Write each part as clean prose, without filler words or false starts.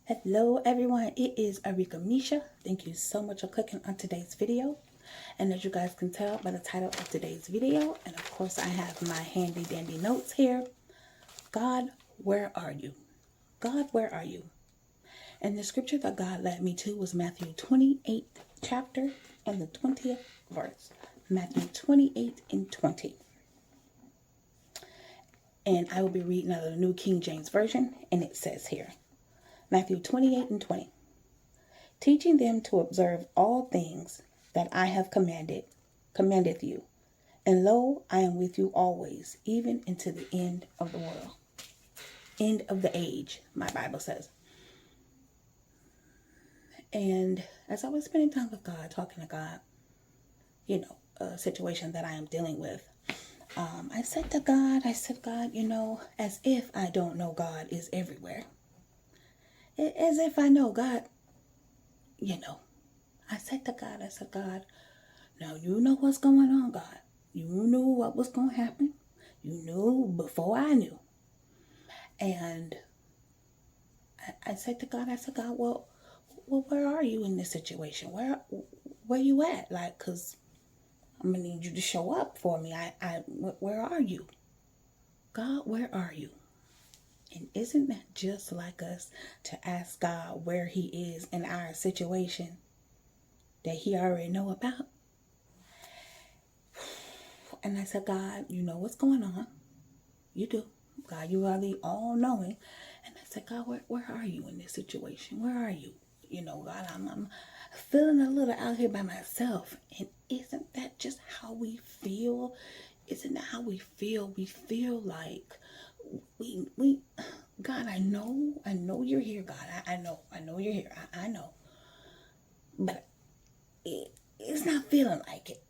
Hello everyone, it is Arika Misha. Thank you so much for clicking on today's video. And as you guys can tell by the title of today's video, and of course I have my handy dandy notes here. God, where are you? God, where are you? And the scripture that God led me to was Matthew 28th chapter and the 20th verse. Matthew 28 and 20. And I will be reading out of the New King James Version, and it says here, Matthew 28 and 20. Teaching them to observe all things that I have commanded you. And lo, I am with you always, even into the end of the world. End of the age, my Bible says. And as I was spending time with God, talking to God, a situation that I am dealing with, I said, God, as if I don't know God is everywhere. As if I know God, I said, God, now you know what's going on, God. You knew what was going to happen. You knew before I knew. And I said to God, well, where are you in this situation? Where you at? Cause I'm gonna need you to show up for me. Where are you? God, where are you? And isn't that just like us to ask God where he is in our situation that he already know about? And I said, God, you know what's going on. You do. God, you are the all-knowing. And I said, God, where are you in this situation? Where are you? God, I'm feeling a little out here by myself. And isn't that just how we feel? Isn't that how we feel? We feel like we God, I know you're here, God. I know you're here. I know. But it's not feeling like it.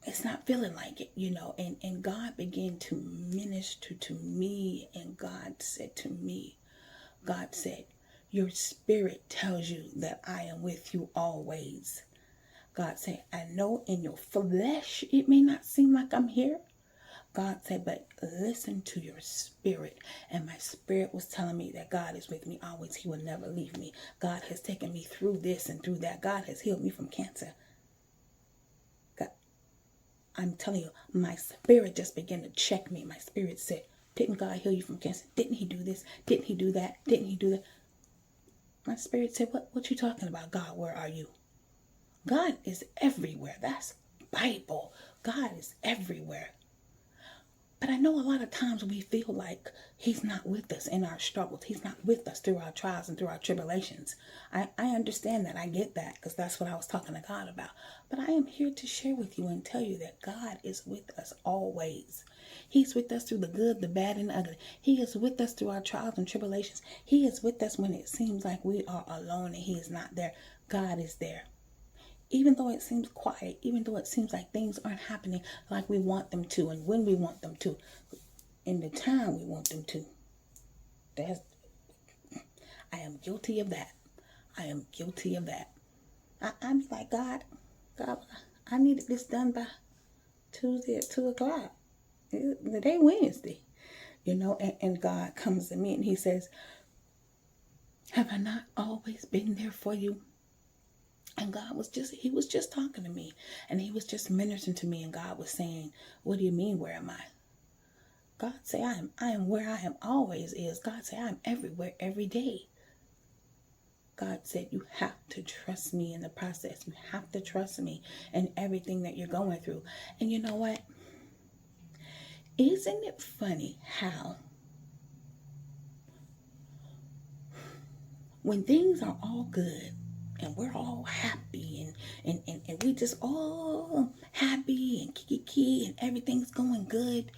It's not feeling like it, and God began to minister to me, and God said to me, your spirit tells you that I am with you always. God said, I know in your flesh it may not seem like I'm here. God said, but listen to your spirit. And my spirit was telling me that God is with me always. He will never leave me. God has taken me through this and through that. God has healed me from cancer. I'm telling you, my spirit just began to check me. My spirit said, didn't God heal you from cancer? Didn't he do this? Didn't he do that? Didn't he do that? My spirit said, what you talking about? God, where are you? God is everywhere. That's Bible. God is everywhere. But I know a lot of times we feel like he's not with us in our struggles. He's not with us through our trials and through our tribulations. I understand that. I get that because that's what I was talking to God about. But I am here to share with you and tell you that God is with us always. He's with us through the good, the bad, and the ugly. He is with us through our trials and tribulations. He is with us when it seems like we are alone and he is not there. God is there. Even though it seems quiet, even though it seems like things aren't happening like we want them to and when we want them to, in the time we want them to. I am guilty of that. I am guilty of that. I'm like, God, I needed this done by Tuesday at 2 o'clock. The day Wednesday, and God comes to me and he says, have I not always been there for you? And God was just talking to me and he was just ministering to me and God was saying, what do you mean, where am I? God say, I am where I am always is. God say, I am everywhere, every day. God said, you have to trust me in the process. You have to trust me in everything that you're going through. And you know what? Isn't it funny how when things are all good and we're all happy and we just all happy and kiki and everything's going good,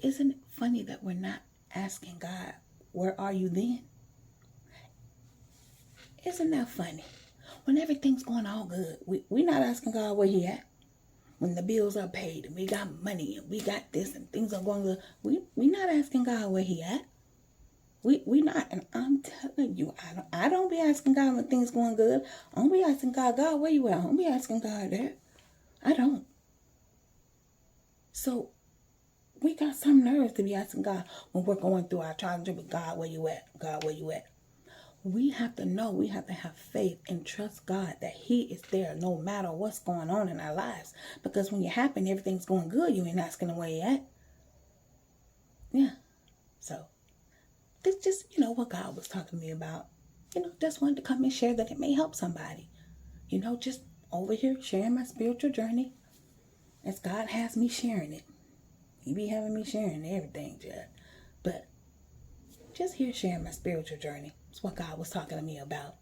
isn't it funny that we're not asking God, where are you then? Isn't that funny? When everything's going all good, we're not asking God where he at. When the bills are paid and we got money and we got this and things are going good, we not asking God where he at. We not, and I'm telling you, I don't be asking God when things going good. I don't be asking God, where you at? I don't be asking God that. I don't. So we got some nerves to be asking God when we're going through our trials and tribulations, God, where you at? God, where you at? we have to know, we have to have faith and trust God that He is there no matter what's going on in our lives. Because when you're happy and everything's going good, you ain't asking where you at. Yeah. So this just, what God was talking to me about. Just wanted to come and share that it may help somebody. Just over here sharing my spiritual journey as God has me sharing it. He be having me sharing everything, Jud. But just here sharing my spiritual journey. It's what God was talking to me about.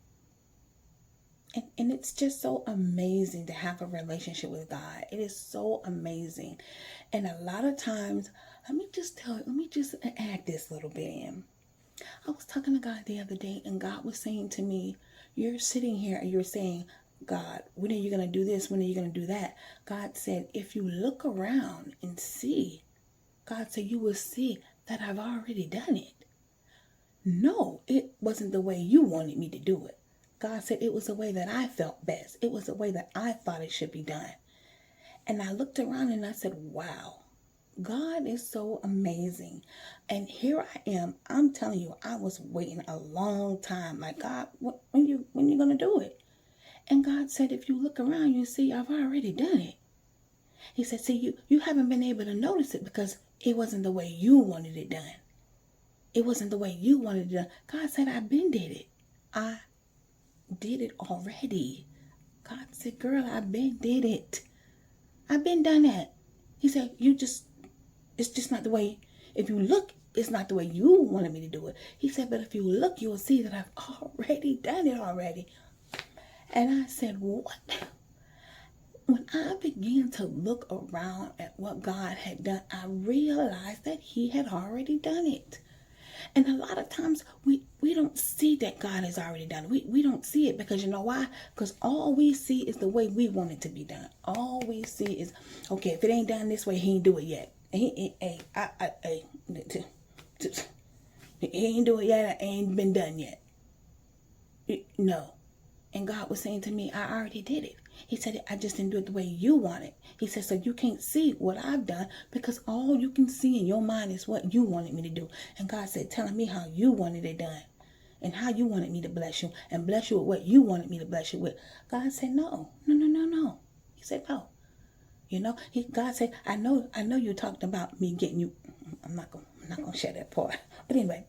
And it's just so amazing to have a relationship with God. It is so amazing. And a lot of times, let me just add this little bit in. I was talking to God the other day, and God was saying to me, you're sitting here and you're saying, God, when are you going to do this? When are you going to do that? God said, if you look around and see, God said, you will see that I've already done it. No, it wasn't the way you wanted me to do it. God said it was the way that I felt best. It was the way that I thought it should be done. And I looked around and I said, wow, God is so amazing. And here I am. I'm telling you, I was waiting a long time. Like, God, when you going to do it? And God said, if you look around, you see, I've already done it. He said, see, you haven't been able to notice it because it wasn't the way you wanted it done. It wasn't the way you wanted it done. God said, I been did it. I did it already. God said, girl, I been did it. I've been done that. He said, it's just not the way, if you look, it's not the way you wanted me to do it. He said, but if you look, you will see that I've already done it already. And I said, what? When I began to look around at what God had done, I realized that He had already done it. And a lot of times we don't see that God has already done it. We don't see it because you know why? Because all we see is the way we want it to be done. All we see is, okay, if it ain't done this way, He ain't do it yet. He ain't do it yet. It ain't been done yet. No. And God was saying to me, I already did it. He said, I just didn't do it the way you want it. He said, so you can't see what I've done because all you can see in your mind is what you wanted me to do. And God said, telling me how you wanted it done and how you wanted me to bless you and bless you with what you wanted me to bless you with. God said, no. He said, no. God said, I know you talked about me getting you. I'm not gonna share that part. But anyway.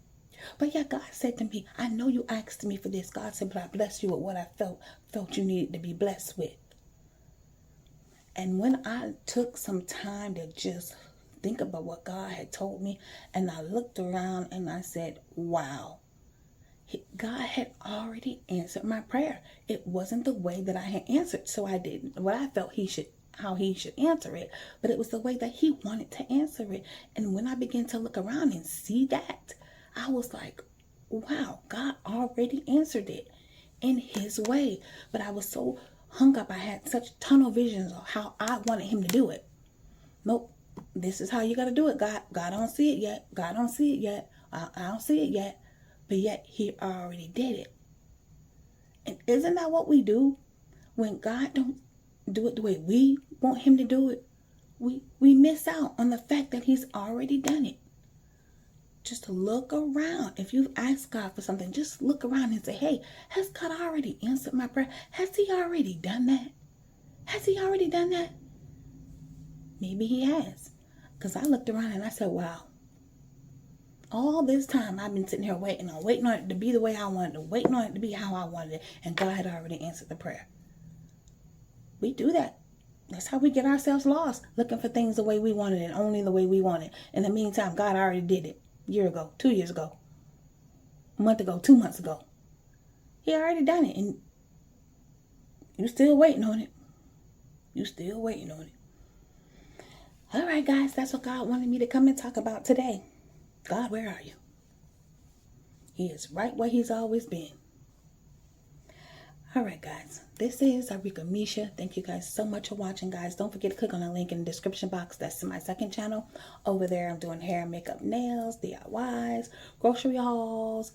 But yeah, God said to me, I know you asked me for this. God said, but I blessed you with what I felt you needed to be blessed with. And when I took some time to just think about what God had told me, and I looked around and I said, wow, God had already answered my prayer. It wasn't the way that I had answered, so I did what I felt how he should answer it, but it was the way that He wanted to answer it. And when I began to look around and see that, I was like, wow, God already answered it in His way. But I was so hung up. I had such tunnel visions of how I wanted Him to do it. Nope. This is how you got to do it, God. God don't see it yet. God don't see it yet. I don't see it yet. But yet He already did it. And isn't that what we do? When God don't do it the way we want Him to do it, we miss out on the fact that He's already done it. Just look around. If you've asked God for something, just look around and say, hey, has God already answered my prayer? Has He already done that? Has He already done that? Maybe He has. Because I looked around and I said, wow. All this time I've been sitting here waiting on it to be the way I wanted it, waiting on it to be how I wanted it, and God had already answered the prayer. We do that. That's how we get ourselves lost, looking for things the way we wanted it, only the way we want it. In the meantime, God already did it. A year ago, 2 years ago, a month ago, 2 months ago. He already done it, and you still waiting on it. You still waiting on it. All right, guys, that's what God wanted me to come and talk about today. God, where are you? He is right where He's always been. All right, guys, this is Arika Misha. Thank you guys so much for watching, guys. Don't forget to click on the link in the description box. That's my second channel. Over there, I'm doing hair, makeup, nails, DIYs, grocery hauls,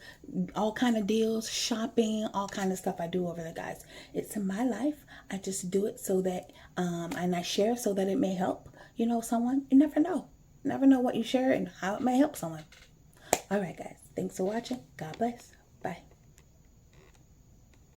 all kind of deals, shopping, all kind of stuff I do over there, guys. It's in my life. I just do it so that, and I share so that it may help, someone. You never know. Never know what you share and how it may help someone. All right, guys. Thanks for watching. God bless.